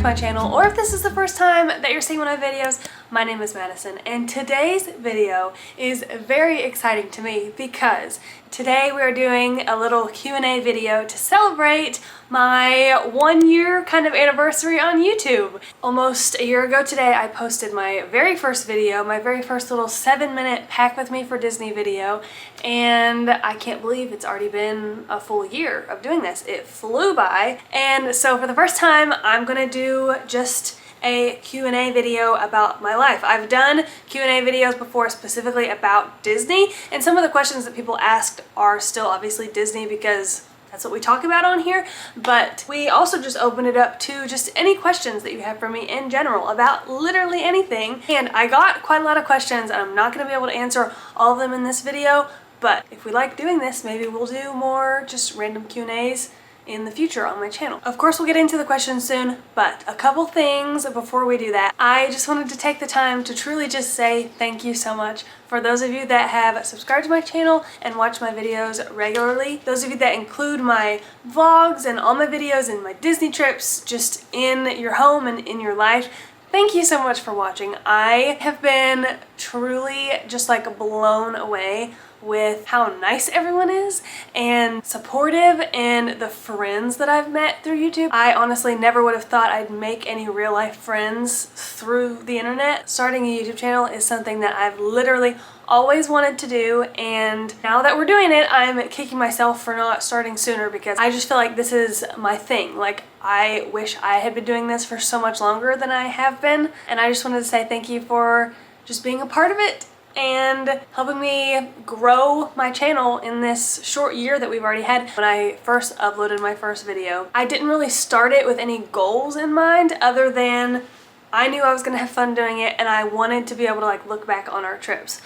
to my channel, or if this is the first time that you're seeing one of my videos, my name is Madison, and today's video is very exciting to me because today we are doing a little Q&A video to celebrate my 1 year kind of anniversary on YouTube. Almost a year ago today, I posted my very first video, my very first little 7-minute pack with me for Disney video, and I can't believe it's already been a full year of doing this. It flew by, and so for the first time, I'm gonna do just a Q&A video about my life. I've done Q&A videos before specifically about Disney, and some of the questions that people asked are still obviously Disney because that's what we talk about on here, but we also just opened it up to just any questions that you have for me in general about literally anything. And I got quite a lot of questions, and I'm not going to be able to answer all of them in this video, but if we like doing this, maybe we'll do more just random Q&As in the future on my channel. Of course, we'll get into the questions soon, but a couple things before we do that. I just wanted to take the time to truly just say thank you so much for those of you that have subscribed to my channel and watch my videos regularly. Those of you that include my vlogs and all my videos and my Disney trips just in your home and in your life. Thank you so much for watching. I have been truly just like blown away with how nice everyone is and supportive, and the friends that I've met through YouTube. I honestly never would have thought I'd make any real life friends through the internet. Starting a YouTube channel is something that I've literally always wanted to do, and now that we're doing it, I'm kicking myself for not starting sooner because I just feel like this is my thing. Like, I wish I had been doing this for so much longer than I have been, and I just wanted to say thank you for just being a part of it and helping me grow my channel in this short year that we've already had. When I first uploaded my first video, I didn't really start it with any goals in mind other than I knew I was gonna have fun doing it, and I wanted to be able to like look back on our trips.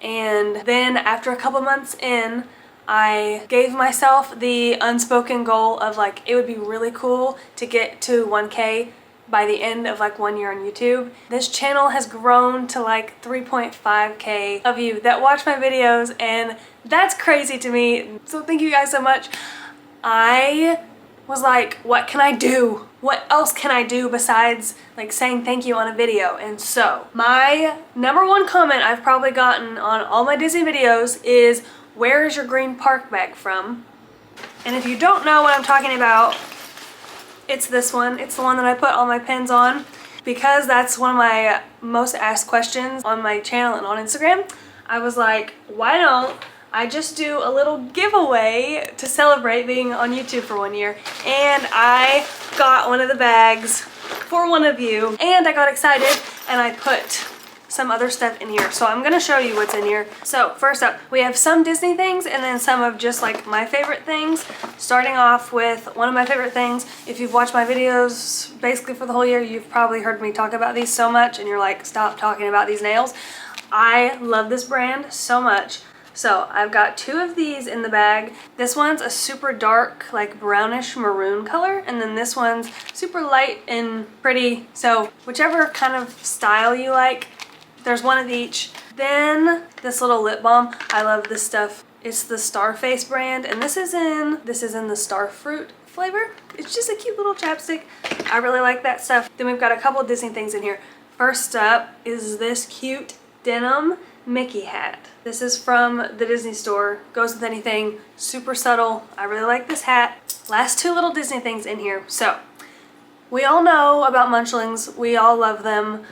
And then after a couple months in, I gave myself the unspoken goal of like, it would be really cool to get to 1K by the end of like 1 year on YouTube. This channel has grown to like 3.5K of you that watch my videos, and that's crazy to me. So thank you guys so much. I was like, what can I do? What else can I do besides like saying thank you on a video? And so my #1 comment I've probably gotten on all my Disney videos is, where is your green park bag from? And if you don't know what I'm talking about, it's this one. It's the one that I put all my pins on because that's one of my most asked questions on my channel and on Instagram. I was like, why don't I just do a little giveaway to celebrate being on YouTube for 1 year? And I got one of the bags for one of you, and I got excited and I put some other stuff in here. So I'm gonna show you what's in here. So first up, we have some Disney things and then some of just like my favorite things. Starting off with one of my favorite things. If you've watched my videos basically for the whole year, you've probably heard me talk about these so much and you're like, stop talking about these nails. I love this brand so much. So I've got 2 of these in the bag. This one's a super dark, like brownish maroon color, and then this one's super light and pretty. So whichever kind of style you like, there's one of each. Then this little lip balm. I love this stuff. It's the Starface brand, and this is in the Starfruit flavor. It's just a cute little chapstick. I really like that stuff. Then we've got a couple Disney things in here. First up is this cute denim Mickey hat. This is from the Disney store. Goes with anything. Super subtle. I really like this hat. Last 2 little Disney things in here. So we all know about Munchlings. We all love them.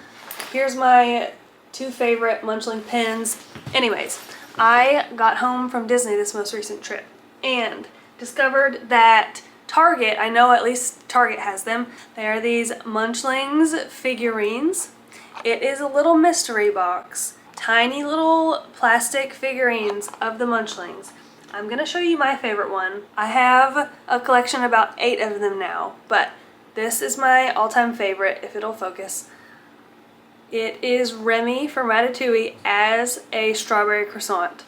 Here's my 2 favorite Munchling pins. Anyways, I got home from Disney this most recent trip and discovered that Target, I know at least Target has them. They are these Munchlings figurines. It is a little mystery box. Tiny little plastic figurines of the Munchlings. I'm gonna show you my favorite one. I have a collection of about 8 of them now, but this is my all-time favorite, if it'll focus. It is Remy from Ratatouille as a strawberry croissant.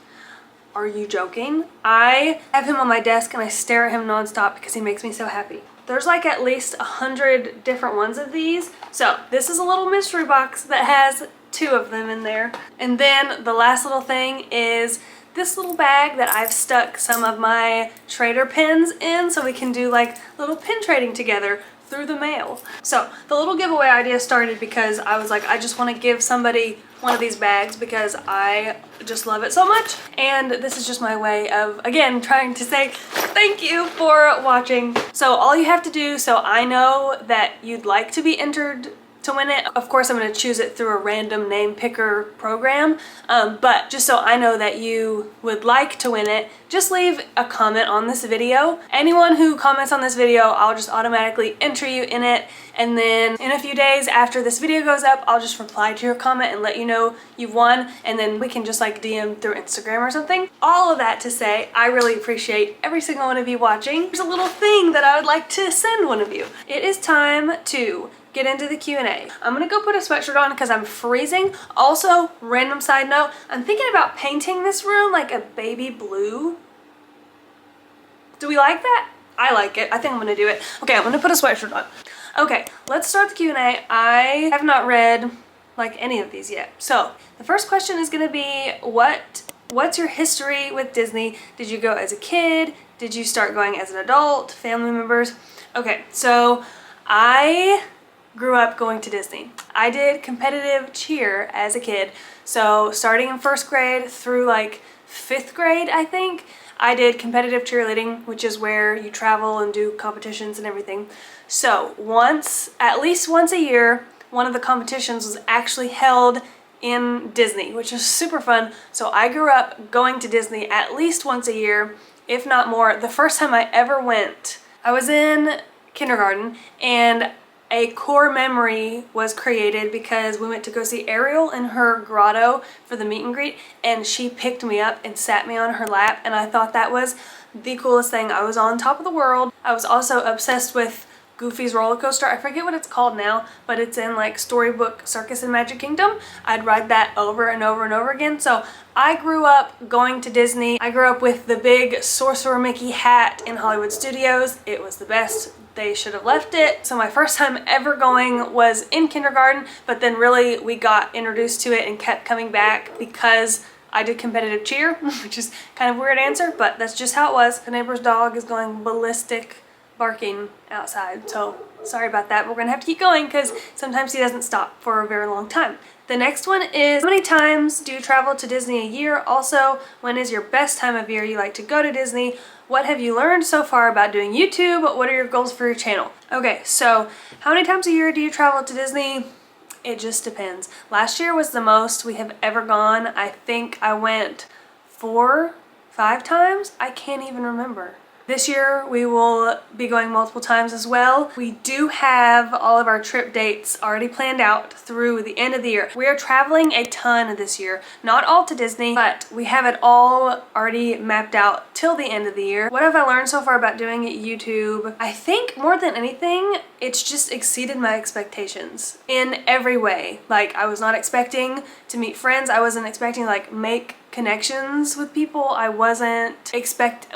Are you joking? I have him on my desk and I stare at him nonstop because he makes me so happy. There's like at least 100 different ones of these. So this is a little mystery box that has 2 of them in there. And then the last little thing is this little bag that I've stuck some of my trader pins in so we can do like little pin trading together through the mail. So the little giveaway idea started because I was like, I just want to give somebody one of these bags because I just love it so much. And this is just my way of, again, trying to say thank you for watching. So all you have to do, so I know that you'd like to be entered to win it. Of course, I'm going to choose it through a random name picker program, but just so I know that you would like to win it, just leave a comment on this video. Anyone who comments on this video, I'll just automatically enter you in it, and then in a few days after this video goes up, I'll just reply to your comment and let you know you've won, and then we can just like DM through Instagram or something. All of that to say, I really appreciate every single one of you watching. There's a little thing that I would like to send one of you. It is time to get into the Q&A. I'm gonna go put a sweatshirt on because I'm freezing. Also, random side note, I'm thinking about painting this room like a baby blue. Do we like that? I like it. I think I'm gonna do it. Okay, I'm gonna put a sweatshirt on. Okay, let's start the Q&A. I have not read like any of these yet. So the first question is gonna be, what's your history with Disney? Did you go as a kid? Did you start going as an adult? Family members? Okay, so I grew up going to Disney. I did competitive cheer as a kid. So starting in first grade through like 5th grade, I think, I did competitive cheerleading, which is where you travel and do competitions and everything. So at least once a year, one of the competitions was actually held in Disney, which is super fun. So I grew up going to Disney at least once a year, if not more. The first time I ever went, I was in kindergarten, and a core memory was created because we went to go see Ariel in her grotto for the meet and greet, and she picked me up and sat me on her lap, and I thought that was the coolest thing. I was on top of the world. I was also obsessed with Goofy's roller coaster. I forget what it's called now, but it's in like Storybook Circus and Magic Kingdom. I'd ride that over and over and over again. So I grew up going to Disney. I grew up with the big Sorcerer Mickey hat in Hollywood Studios. It was the best. They should have left it. So my first time ever going was in kindergarten, but then really we got introduced to it and kept coming back because I did competitive cheer, which is kind of a weird answer, but that's just how it was. The neighbor's dog is going ballistic barking outside, so sorry about that. We're gonna have to keep going because sometimes he doesn't stop for a very long time. The next one is, how many times do you travel to Disney a year? Also, when is your best time of year you like to go to Disney? What have you learned so far about doing YouTube? What are your goals for your channel? Okay, so how many times a year do you travel to Disney? It just depends. Last year was the most we have ever gone. I think I went 4, 5 times. I can't even remember. This year we will be going multiple times as well. We do have all of our trip dates already planned out through the end of the year. We are traveling a ton this year. Not all to Disney, but we have it all already mapped out till the end of the year. What have I learned so far about doing YouTube? I think more than anything, it's just exceeded my expectations in every way. Like, I was not expecting to meet friends. I wasn't expecting to like make connections with people. I wasn't expecting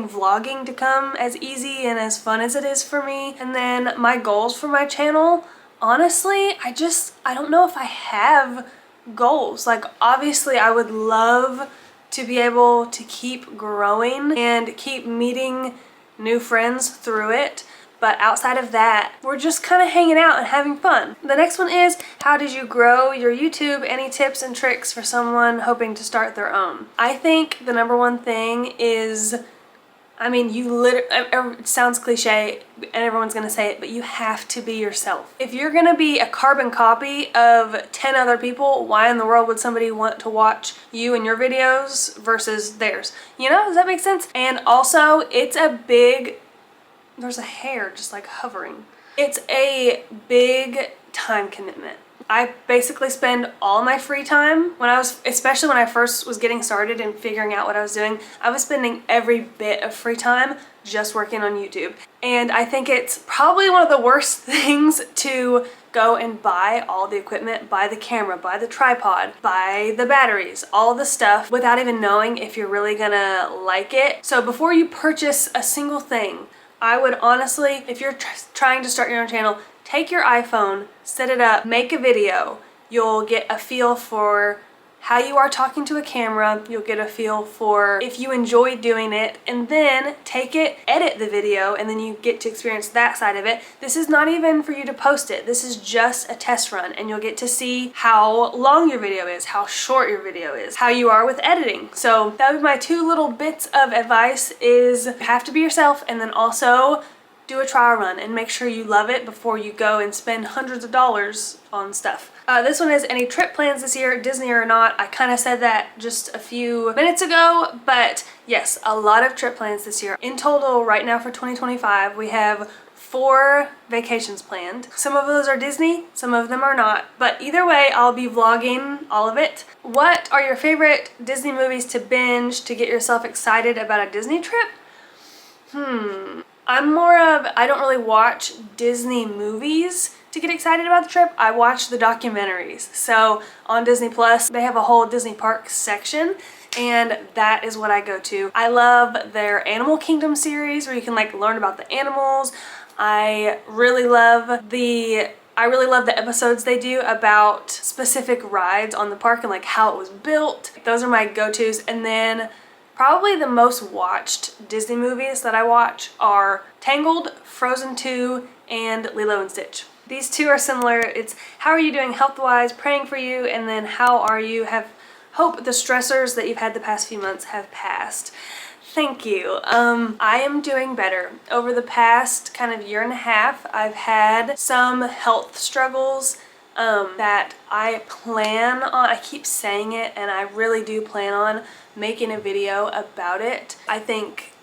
vlogging to come as easy and as fun as it is for me. And then my goals for my channel, honestly, I don't know if I have goals. Like, obviously I would love to be able to keep growing and keep meeting new friends through it. But outside of that, we're just kind of hanging out and having fun. The next one is, how did you grow your YouTube? Any tips and tricks for someone hoping to start their own? I think the number one thing is, I mean, it sounds cliche and everyone's gonna say it, but you have to be yourself. If you're gonna be a carbon copy of 10 other people, why in the world would somebody want to watch you and your videos versus theirs? You know, does that make sense? And also, there's a hair just like hovering. It's a big time commitment. I basically spend all my free time especially when I first was getting started and figuring out what I was doing, I was spending every bit of free time just working on YouTube. And I think it's probably one of the worst things to go and buy all the equipment, buy the camera, buy the tripod, buy the batteries, all the stuff without even knowing if you're really gonna like it. So before you purchase a single thing, I would honestly, if you're trying to start your own channel, take your iPhone, set it up, make a video. You'll get a feel for how you are talking to a camera. You'll get a feel for if you enjoy doing it, and then take it, edit the video, and then you get to experience that side of it. This is not even for you to post it. This is just a test run, and you'll get to see how long your video is, how short your video is, how you are with editing. So that would be my 2 little bits of advice is you have to be yourself, and then also do a trial run and make sure you love it before you go and spend hundreds of dollars on stuff. This one is any trip plans this year, Disney or not. I kind of said that just a few minutes ago, but yes, a lot of trip plans this year. In total, right now for 2025, we have 4 vacations planned. Some of those are Disney, some of them are not, but either way, I'll be vlogging all of it. What are your favorite Disney movies to binge to get yourself excited about a Disney trip? I'm more of, I don't really watch Disney movies to get excited about the trip. I watch the documentaries. So on Disney Plus, they have a whole Disney park section, and that is what I go to. I love their Animal Kingdom series where you can like learn about the animals. I really love the episodes they do about specific rides on the park and like how it was built. Those are my go-tos. And then probably the most watched Disney movies that I watch are Tangled, Frozen 2, and Lilo and Stitch. These 2 are similar. It's how are you doing health-wise, praying for you, and then how are you, hope the stressors that you've had the past few months have passed. Thank you. I am doing better. Over the past kind of year and a half, I've had some health struggles that I plan on, I keep saying it, and I really do plan on making a video about it. I think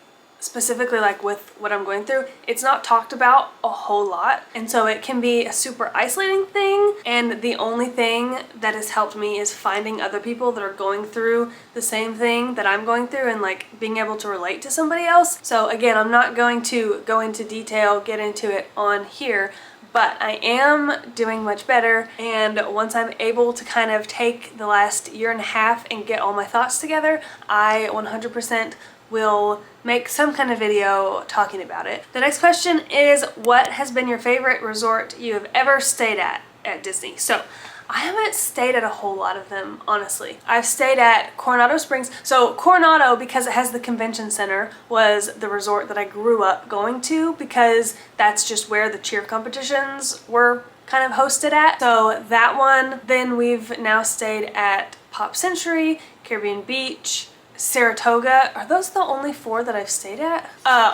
specifically like with what I'm going through, it's not talked about a whole lot, and so it can be a super isolating thing, and the only thing that has helped me is finding other people that are going through the same thing that I'm going through and like being able to relate to somebody else. So again, I'm not going to go into detail, get into it on here, but I am doing much better, and once I'm able to kind of take the last year and a half and get all my thoughts together, I 100% will make some kind of video talking about it. The next question is, what has been your favorite resort you have ever stayed at Disney? So I haven't stayed at a whole lot of them, honestly. I've stayed at Coronado Springs. So Coronado, because it has the convention center, was the resort that I grew up going to because that's just where the cheer competitions were kind of hosted at. So that one. Then we've now stayed at Pop Century, Caribbean Beach, Saratoga. Are those the only 4 that I've stayed at?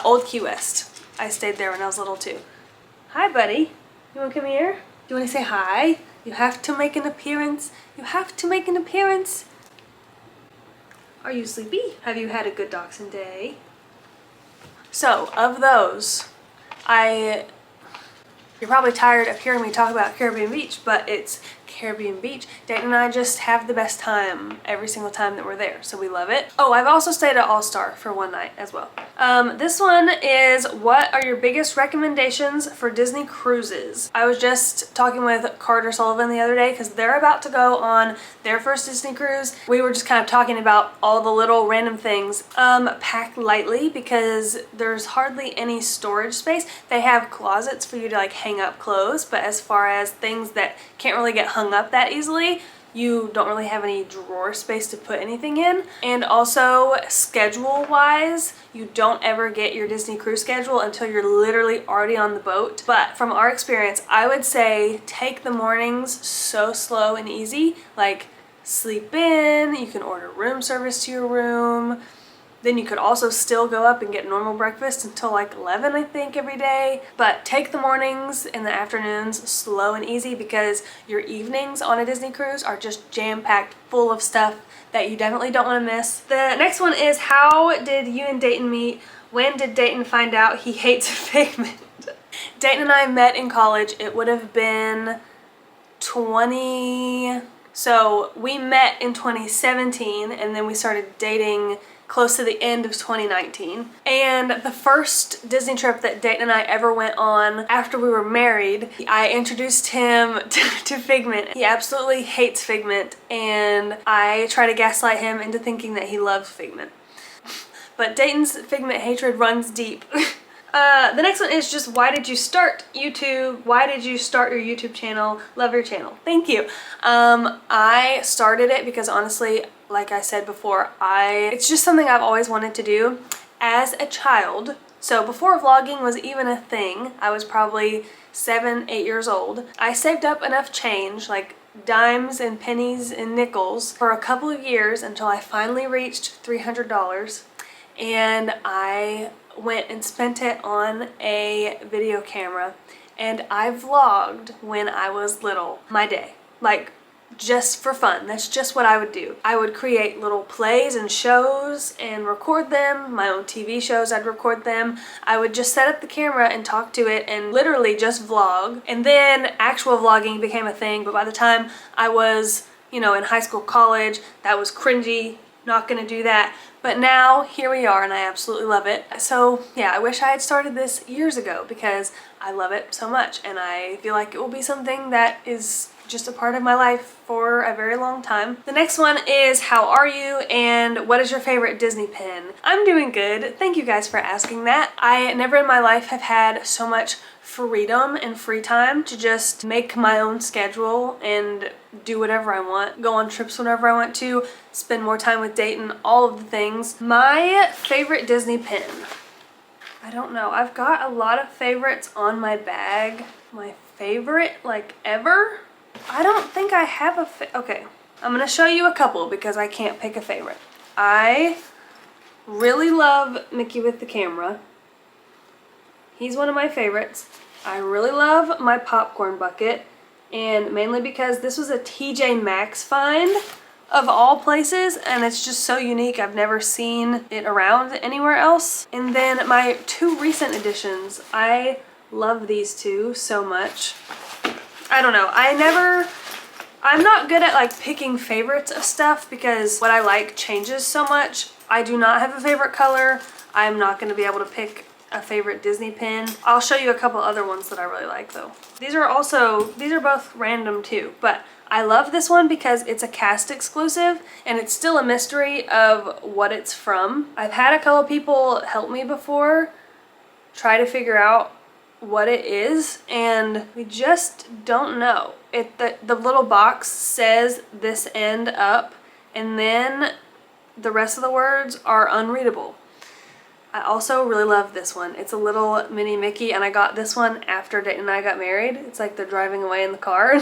Old Key West. I stayed there when I was little too. Hi, buddy. You wanna come here? Do you wanna say hi? You have to make an appearance. You have to make an appearance. Are you sleepy? Have you had a good dachshund day? So, of those, you're probably tired of hearing me talk about Caribbean Beach, but it's Caribbean Beach. Dayton and I just have the best time every single time that we're there, so we love it. Oh, I've also stayed at All Star for one night as well. This one is, what are your biggest recommendations for Disney cruises? I was just talking with Carter Sullivan the other day because they're about to go on their first Disney cruise. We were just kind of talking about all the little random things. Pack lightly because there's hardly any storage space. They have closets for you to like hang up clothes, but as far as things that can't really get hung up that easily, you don't really have any drawer space to put anything in. And also, schedule wise, you don't ever get your Disney cruise schedule until you're literally already on the boat. But from our experience, I would say take the mornings so slow and easy. Like, sleep in, you can order room service to your room. Then you could also still go up and get normal breakfast until like 11, I think, every day. But take the mornings and the afternoons slow and easy because your evenings on a Disney cruise are just jam-packed full of stuff that you definitely don't want to miss. The next one is, how did you and Dayton meet? When did Dayton find out he hates Figment? Dayton and I met in college. It would have been so we met in 2017 and then we started dating close to the end of 2019. And the first Disney trip that Dayton and I ever went on after we were married, I introduced him to Figment. He absolutely hates Figment, and I try to gaslight him into thinking that he loves Figment. But Dayton's Figment hatred runs deep. The next one is just, why did you start YouTube? Why did you start your YouTube channel? Love your channel. Thank you. I started it because honestly, like I said before, it's just something I've always wanted to do as a child. So before vlogging was even a thing, I was probably 7, 8 years old. I saved up enough change, like dimes and pennies and nickels, for a couple of years until I finally reached $300, and I went and spent it on a video camera, and I vlogged when I was little my day, like just for fun. That's just what I would do. I would create little plays and shows and record them. My own TV shows, I'd record them. I would just set up the camera and talk to it and literally just vlog. And then actual vlogging became a thing, but by the time I was, you know, in high school, college, that was cringy, not gonna do that. But now, here we are, and I absolutely love it. So yeah, I wish I had started this years ago because I love it so much, and I feel like it will be something that is just a part of my life for a very long time. The next one is, how are you and what is your favorite Disney pin? I'm doing good. Thank you guys for asking that. I never in my life have had so much freedom and free time to just make my own schedule and do whatever I want, go on trips whenever I want to, spend more time with Dayton, all of the things. My favorite Disney pin, I don't know. I've got a lot of favorites on my bag. My favorite, like, ever? I don't think I have a okay, I'm gonna show you a couple because I can't pick a favorite. I really love Mickey with the camera. He's one of my favorites. I really love my popcorn bucket, and mainly because this was a TJ Maxx find of all places, and it's just so unique. I've never seen it around anywhere else. And then my 2 recent additions, I love these 2 so much. I don't know, I'm not good at like picking favorites of stuff because what I like changes so much. I do not have a favorite color. I'm not going to be able to pick a favorite Disney pin. I'll show you a couple other ones that I really like though. These are both random too, but I love this one because it's a cast exclusive and it's still a mystery of what it's from. I've had a couple people help me before try to figure out what it is, and we just don't know. The little box says this end up, and then the rest of the words are unreadable. I also really love this one. It's a little mini Mickey, and I got this one after Dayton and I got married. It's like they're driving away in the car.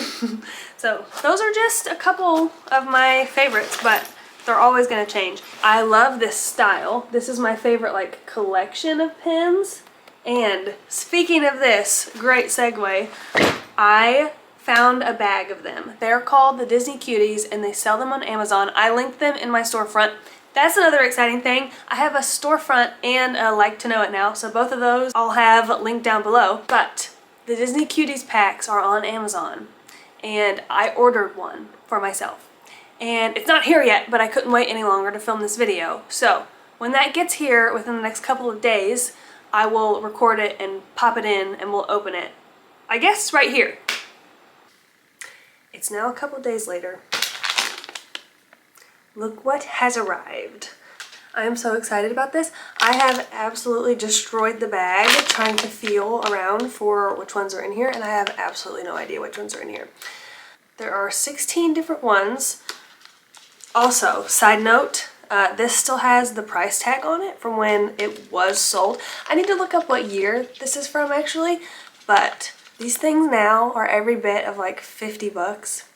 So those are just a couple of my favorites, but they're always gonna change. I love this style. This is my favorite like collection of pins. And speaking of this, great segue, I found a bag of them. They're called the Disney Cuties and they sell them on Amazon. I linked them in my storefront. That's another exciting thing. I have a storefront and a Like to Know It now, so both of those I'll have linked down below. But the Disney Cuties packs are on Amazon, and I ordered one for myself. And it's not here yet, but I couldn't wait any longer to film this video. So when that gets here within the next couple of days, I will record it and pop it in and we'll open it, I guess right here. It's now a couple days later. Look what has arrived. I am so excited about this. I have absolutely destroyed the bag trying to feel around for which ones are in here, and I have absolutely no idea which ones are in here. There are 16 different ones. Also, side note, this still has the price tag on it from when it was sold. I need to look up what year this is from actually, but these things now are every bit of like 50 bucks.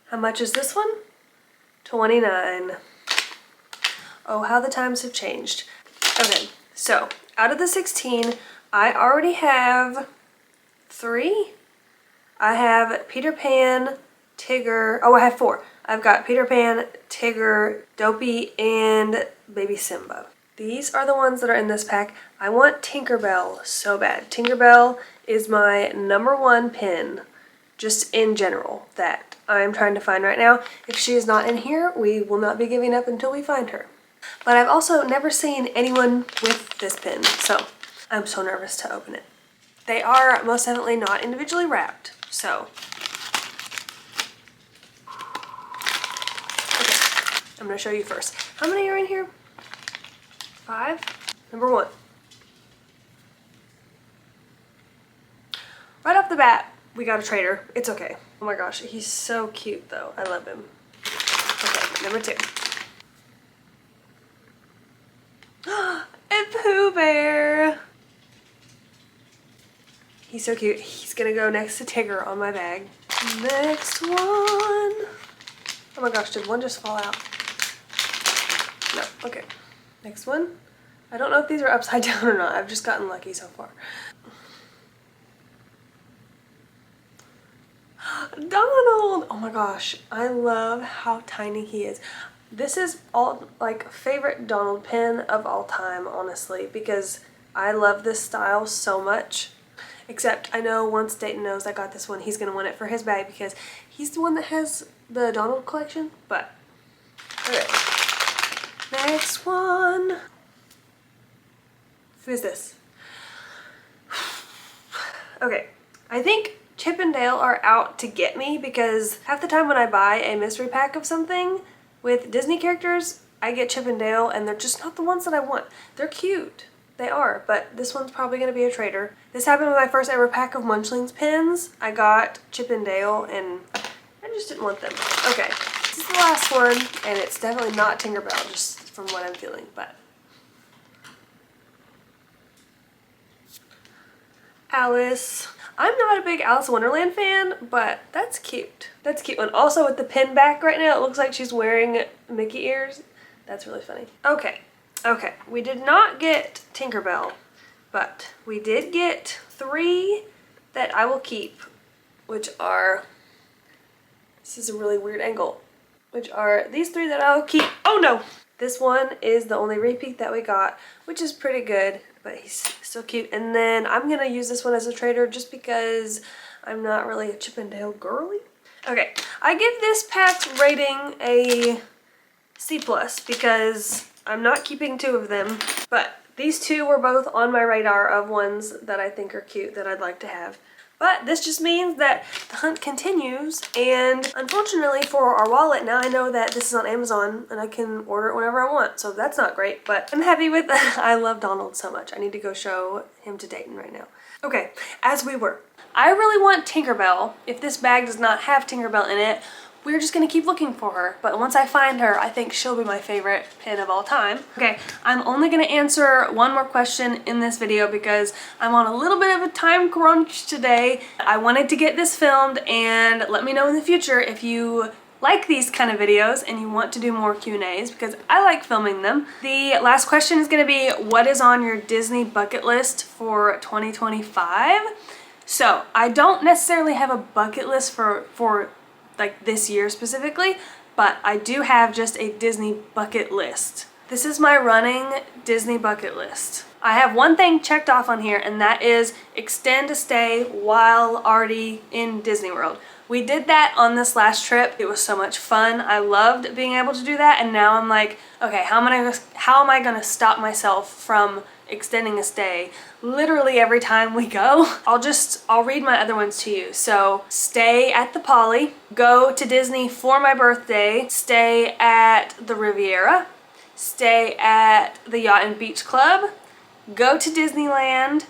How much is this one? $29. Oh, how the times have changed. Okay, so out of the 16, I already have 3. I have Peter Pan, Tigger, oh I have 4. I've got Peter Pan, Tigger, Dopey, and Baby Simba. These are the ones that are in this pack. I want Tinkerbell so bad. Tinkerbell is my #1 pin, just in general, that I'm trying to find right now. If she is not in here, we will not be giving up until we find her. But I've also never seen anyone with this pin, so I'm so nervous to open it. They are most definitely not individually wrapped, so. Okay, I'm gonna show you first. How many are in here? 5? #1. Right off the bat, we got a trader. It's okay. Oh my gosh, he's so cute though. I love him. Okay, number 2. A Pooh Bear. He's so cute. He's gonna go next to Tigger on my bag. Next one. Oh my gosh, did one just fall out? No, okay. Next one. I don't know if these are upside down or not. I've just gotten lucky so far. Donald! Oh my gosh, I love how tiny he is. This is all like favorite Donald pin of all time, honestly, because I love this style so much. Except I know once Dayton knows I got this one, he's gonna want it for his bag because he's the one that has the Donald collection. But okay, next one. Who is this? Okay, I think Chip and Dale are out to get me because half the time when I buy a mystery pack of something with Disney characters, I get Chip and Dale and they're just not the ones that I want. They're cute. They are, but this one's probably going to be a trader. This happened with my first ever pack of Munchlings pins. I got Chip and Dale and I just didn't want them. Okay, this is the last one and it's definitely not Tinkerbell just from what I'm feeling, but Alice. I'm not a big Alice in Wonderland fan, but that's cute. That's cute. And also with the pin back right now, it looks like she's wearing Mickey ears. That's really funny. Okay. Okay, we did not get Tinkerbell, but we did get 3 that I will keep, which are, this is a really weird angle, which are these 3 that I'll keep. Oh no! This one is the only repeat that we got, which is pretty good, but he's still cute. And then I'm gonna use this one as a trader just because I'm not really a Chip and Dale girly. Okay, I give this pack's rating a C+ because I'm not keeping 2 of them, but these 2 were both on my radar of ones that I think are cute that I'd like to have. But this just means that the hunt continues, and unfortunately for our wallet, now I know that this is on Amazon and I can order it whenever I want, so that's not great, but I'm happy with that. I love Donald so much. I need to go show him to Dayton right now. Okay, as we were. I really want Tinkerbell. If this bag does not have Tinkerbell in it, we're just gonna keep looking for her. But once I find her, I think she'll be my favorite pin of all time. Okay, I'm only gonna answer one more question in this video because I'm on a little bit of a time crunch today. I wanted to get this filmed, and let me know in the future if you like these kind of videos and you want to do more Q&As because I like filming them. The last question is gonna be, what is on your Disney bucket list for 2025? So I don't necessarily have a bucket list for like this year specifically, but I do have just a Disney bucket list. This is my running Disney bucket list. I have one thing checked off on here, and that is extend a stay while already in Disney World. We did that on this last trip. It was so much fun. I loved being able to do that, and now I'm like, okay, how am I gonna stop myself from extending a stay literally every time we go? I'll read my other ones to you. So stay at the Poly, go to Disney for my birthday, stay at the Riviera, stay at the Yacht and Beach Club, go to Disneyland,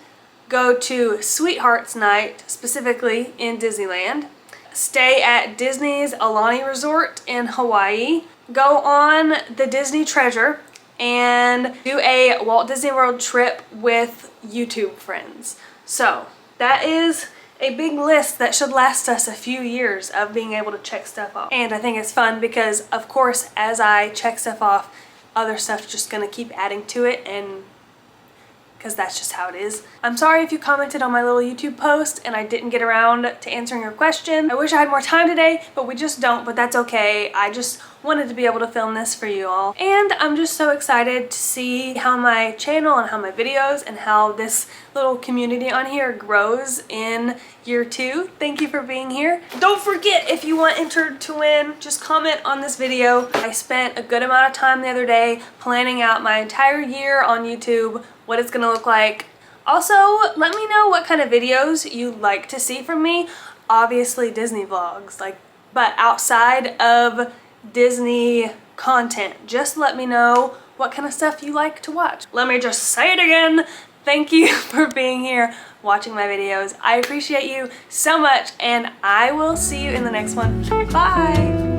go to Sweethearts Night, specifically in Disneyland, stay at Disney's Alani Resort in Hawaii, go on the Disney Treasure, and do a Walt Disney World trip with YouTube friends. So that is a big list that should last us a few years of being able to check stuff off. And I think it's fun because, of course, as I check stuff off, other stuff's just gonna keep adding to it, and because that's just how it is. I'm sorry if you commented on my little YouTube post and I didn't get around to answering your question. I wish I had more time today, but we just don't, but that's okay. I just wanted to be able to film this for you all. And I'm just so excited to see how my channel and how my videos and how this little community on here grows in year 2. Thank you for being here. Don't forget, if you want entered to win, just comment on this video. I spent a good amount of time the other day planning out my entire year on YouTube, what it's gonna look like. Also, let me know what kind of videos you'd like to see from me. Obviously Disney vlogs, but outside of Disney content, just let me know what kind of stuff you like to watch. Let me just say it again. thank you for being here, watching my videos. I appreciate you so much, and I will see you in the next one. Bye!